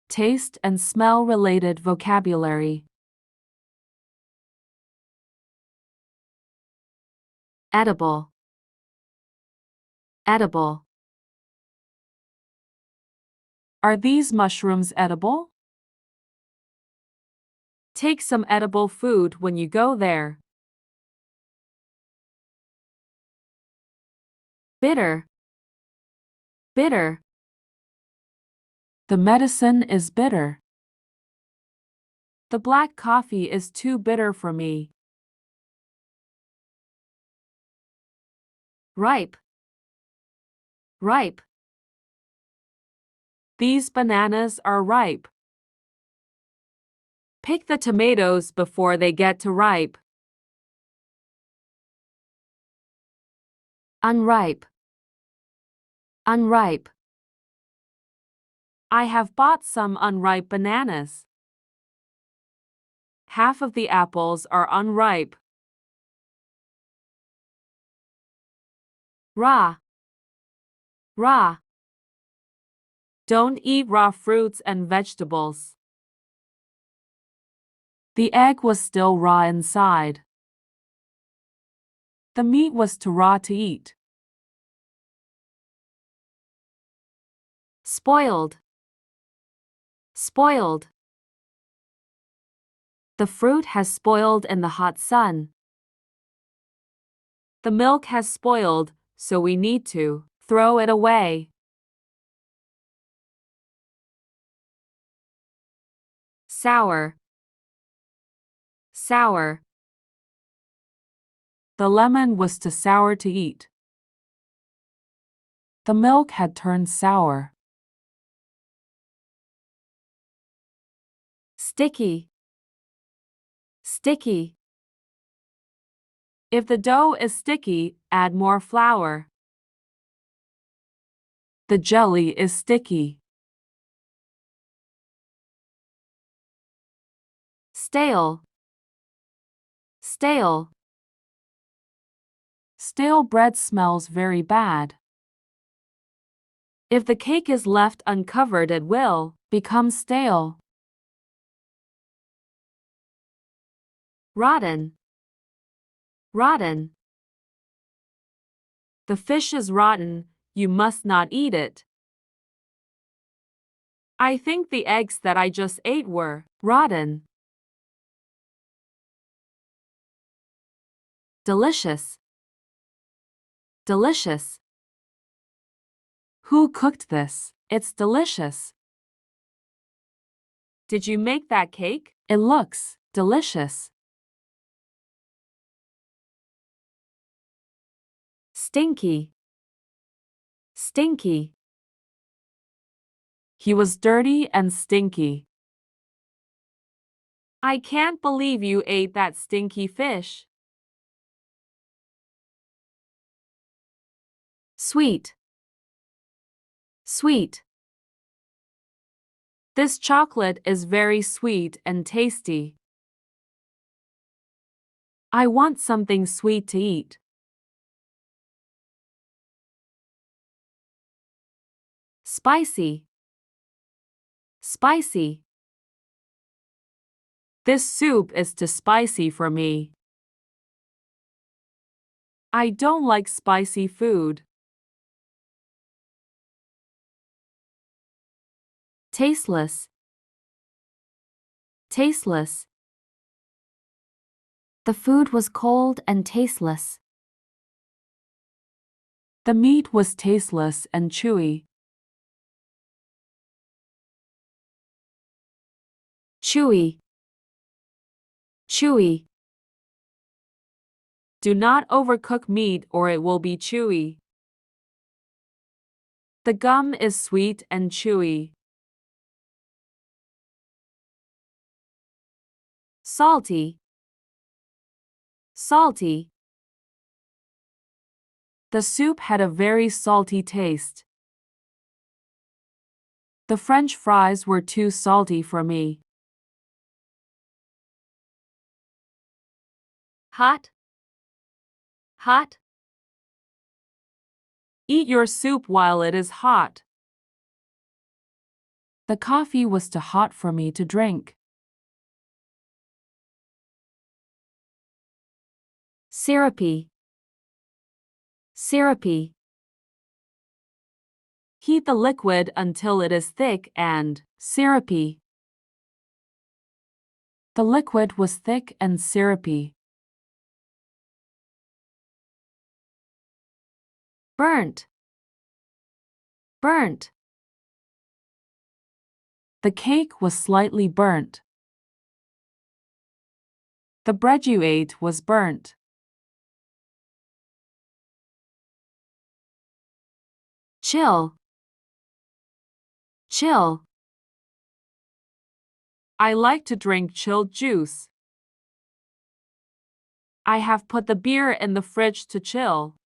Taste and smell related vocabulary. Edible. Edible. Are these mushrooms edible? Take some edible food when you go there. Bitter. Bitter. The medicine is bitter. The black coffee is too bitter for me. Ripe. Ripe. These bananas are ripe. Pick the tomatoes before they get too ripe. Unripe. Unripe. I have bought some unripe bananas. Half of the apples are unripe. Raw. Raw. Don't eat raw fruits and vegetables. The egg was still raw inside. The meat was too raw to eat. Spoiled. Spoiled. The fruit has spoiled in the hot sun. The milk has spoiled, so we need to throw it away. Sour. Sour. The lemon was too sour to eat. The milk had turned sour. Sticky. Sticky. If the dough is sticky, add more flour. The jelly is sticky. Stale. Stale. Stale bread smells very bad. If the cake is left uncovered, it will become stale. Rotten. Rotten. The fish is rotten, you must not eat it. I think the eggs that I just ate were rotten. Delicious. Delicious. Who cooked this? It's delicious. Did you make that cake? It looks delicious. Stinky. Stinky. He was dirty and stinky. I can't believe you ate that stinky fish. Sweet. Sweet. This chocolate is very sweet and tasty. I want something sweet to eat. Spicy. Spicy. This soup is too spicy for me. I don't like spicy food. Tasteless. Tasteless. The food was cold and tasteless. The meat was tasteless and chewy. Chewy. Chewy. Do not overcook meat or it will be chewy. The gum is sweet and chewy. Salty. Salty. The soup had a very salty taste. The French fries were too salty for me. Hot. Hot. Eat your soup while it is hot. The coffee was too hot for me to drink. Syrupy. Syrupy. Heat the liquid until it is thick and syrupy. The liquid was thick and syrupy. Burnt. Burnt. The cake was slightly burnt. The bread you ate was burnt. Chill. Chill. I like to drink chilled juice. I have put the beer in the fridge to chill.